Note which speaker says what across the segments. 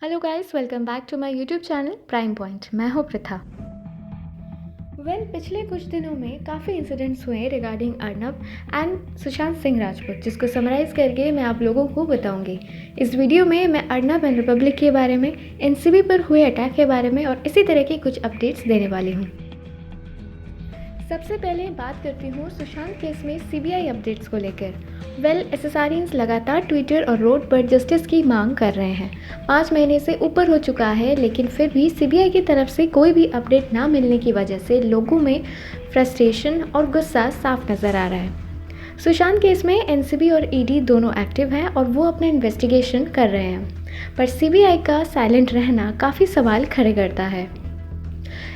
Speaker 1: Hello guys, welcome back to my YouTube channel Prime Point. मैं हूँ प्रथा। पिछले कुछ दिनों में काफ़ी इंसिडेंट्स हुए रिगार्डिंग अर्नब एंड सुशांत सिंह राजपूत, जिसको समराइज़ करके मैं आप लोगों को बताऊंगी। इस वीडियो में मैं अर्नब एंड रिपब्लिक के बारे में, एनसीबी पर हुए अटैक के बारे में और इसी तरह की कुछ अपडेट्स देने वाली हूँ। सबसे पहले बात करती हूँ सुशांत केस में सीबीआई अपडेट्स को लेकर। एसएसआरियंस लगातार ट्विटर और रोड पर जस्टिस की मांग कर रहे हैं। 5 महीने से ऊपर हो चुका है, लेकिन फिर भी सीबीआई की तरफ से कोई भी अपडेट ना मिलने की वजह से लोगों में फ्रस्ट्रेशन और गुस्सा साफ नज़र आ रहा है। सुशांत केस में एनसीबी और ईडी दोनों एक्टिव हैं और वो अपना इन्वेस्टिगेशन कर रहे हैं, पर सीबीआई का साइलेंट रहना काफ़ी सवाल खड़े करता है।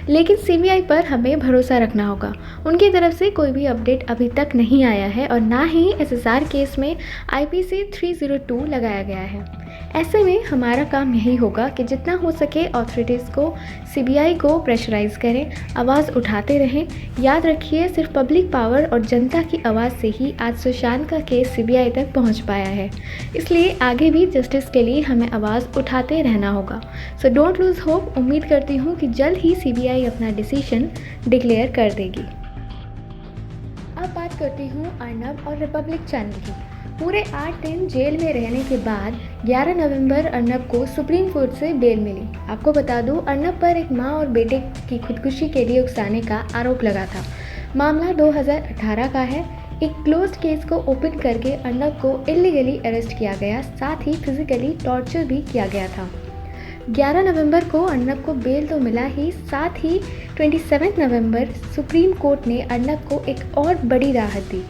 Speaker 1: लेकिन सीबीआई पर हमें भरोसा रखना होगा। उनकी तरफ से कोई भी अपडेट अभी तक नहीं आया है और ना ही एसएसआर केस में आईपीसी 302 लगाया गया है। ऐसे में हमारा काम यही होगा कि जितना हो सके अथॉरिटीज़ को, सीबीआई को प्रेशराइज करें, आवाज़ उठाते रहें। याद रखिए, सिर्फ पब्लिक पावर और जनता की आवाज़ से ही आज सुशांत का केस सीबीआई तक पहुंच पाया है। इसलिए आगे भी जस्टिस के लिए हमें आवाज़ उठाते रहना होगा। So don't lose hope. उम्मीद करती हूँ कि जल्द ही सीबीआई अपना डिसीजन डिक्लेयर कर देगी। अब बात करती हूँ अर्नब और रिपब्लिक चैनल की। पूरे 8 दिन जेल में रहने के बाद 11 नवंबर अर्नब को सुप्रीम कोर्ट से बेल मिली। आपको बता दूं, अर्नब पर एक मां और बेटे की खुदकुशी के लिए उकसाने का आरोप लगा था। मामला 2018 का है। एक क्लोज्ड केस को ओपन करके अर्नब को इलीगली अरेस्ट किया गया, साथ ही फिजिकली टॉर्चर भी किया गया था। 11 नवंबर को अर्नब को बेल तो मिला ही, साथ ही 27 नवंबर सुप्रीम कोर्ट ने अर्नब को एक और बड़ी राहत दी।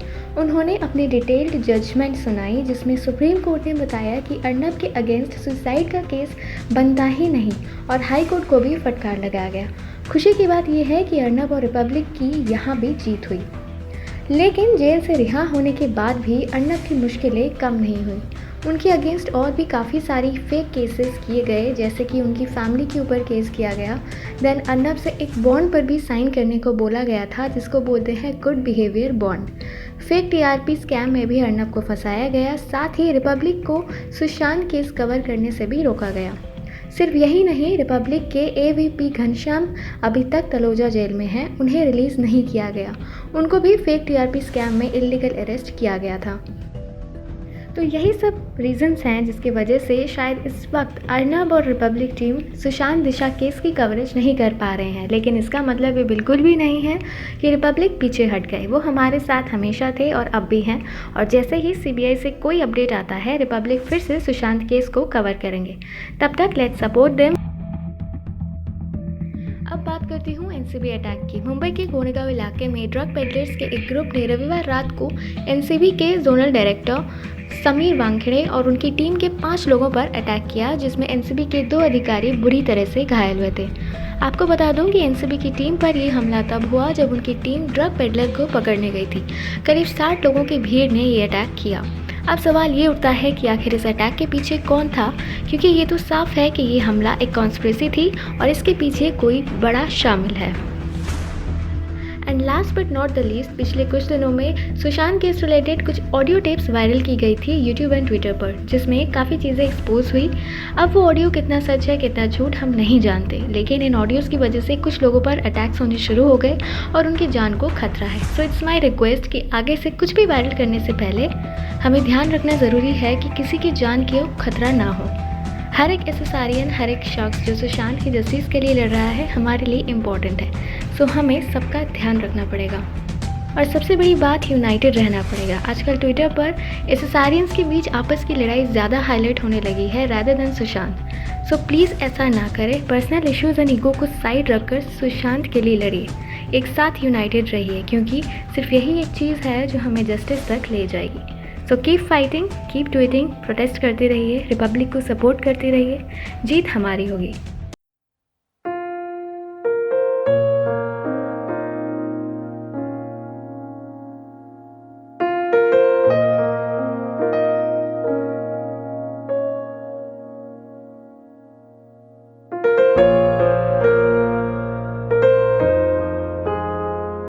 Speaker 1: उन्होंने अपनी डिटेल्ड जजमेंट सुनाई, जिसमें सुप्रीम कोर्ट ने बताया कि अर्नब के अगेंस्ट सुसाइड का केस बनता ही नहीं और हाई कोर्ट को भी फटकार लगाया गया। खुशी की बात यह है कि अर्नब और रिपब्लिक की यहाँ भी जीत हुई। लेकिन जेल से रिहा होने के बाद भी अर्नब की मुश्किलें कम नहीं हुई। उनके अगेंस्ट और भी काफ़ी सारी फेक केसेस किए गए, जैसे कि उनकी फैमिली के ऊपर केस किया गया। देन अर्नब से एक बॉन्ड पर भी साइन करने को बोला गया था, जिसको बोलते हैं good behaviour bond. Fake TRP scam में भी अर्नब को फंसाया गया। साथ ही रिपब्लिक को सुशांत केस कवर करने से भी रोका गया। सिर्फ यही नहीं, रिपब्लिक के एवीपी घनश्याम अभी तक तलोजा जेल में हैं। उन्हें रिलीज़ नहीं किया गया। उनको भी फेक टीआरपी स्कैम में इलीगल अरेस्ट किया गया था। तो यही सब रीजंस हैं जिसकी वजह से शायद इस वक्त अर्नब और रिपब्लिक टीम सुशांत दिशा केस की कवरेज नहीं कर पा रहे हैं। लेकिन इसका मतलब ये बिल्कुल भी नहीं है कि रिपब्लिक पीछे हट गए। वो हमारे साथ हमेशा थे और अब भी हैं। और जैसे ही सीबीआई से कोई अपडेट आता है, रिपब्लिक फिर से सुशांत केस को कवर करेंगे। तब तक लेट्स सपोर्ट देम। अब बात करती हूँ एनसीबी अटैक की। मुंबई के गोरेगांव इलाके में ड्रग पेडलर्स के एक ग्रुप ने रविवार रात को एनसीबी के जोनल डायरेक्टर समीर वानखेड़े और उनकी टीम के 5 लोगों पर अटैक किया, जिसमें एनसीबी के 2 अधिकारी बुरी तरह से घायल हुए थे। आपको बता दूं कि एनसीबी की टीम पर यह हमला तब हुआ जब उनकी टीम ड्रग पेडलर को पकड़ने गई थी। करीब 60 लोगों की भीड़ ने ये अटैक किया। अब सवाल ये उठता है कि आखिर इस अटैक के पीछे कौन था, क्योंकि ये तो साफ है कि ये हमला एक कॉन्स्पिरेसी थी और इसके पीछे कोई बड़ा शामिल है। And last but not the least, पिछले कुछ दिनों में सुशांत केस रिलेटेड कुछ ऑडियो टेप्स वायरल की गई थी यूट्यूब एंड ट्विटर पर, जिसमें काफ़ी चीज़ें एक्सपोज हुई। अब वो ऑडियो कितना सच है कितना झूठ हम नहीं जानते, लेकिन इन ऑडियोज़ की वजह से कुछ लोगों पर अटैक्स होने शुरू हो गए और उनकी जान को खतरा है। सो इट्स माई रिक्वेस्ट कि आगे से कुछ भी वायरल करने से पहले हमें ध्यान रखना ज़रूरी है कि किसी की जान को खतरा ना हो। हर एक एसएसआरियन, हर एक शख्स जो सुशांत की जस्टिस के लिए लड़ रहा है, हमारे लिए इम्पॉर्टेंट है। सो हमें सबका ध्यान रखना पड़ेगा और सबसे बड़ी बात, यूनाइटेड रहना पड़ेगा। आजकल ट्विटर पर एसएसआरियंस के बीच आपस की लड़ाई ज़्यादा हाईलाइट होने लगी है rather than Sushant. So please ऐसा ना करें। पर्सनल इश्यूज़ एंड ईगो को साइड रखकर सुशांत के लिए लड़िए। एक साथ यूनाइटेड रहिए, क्योंकि सिर्फ यही एक चीज़ है जो हमें जस्टिस तक ले जाएगी। So keep fighting, keep tweeting, protest करते रहिए, रिपब्लिक को सपोर्ट करते रहिए। जीत हमारी होगी।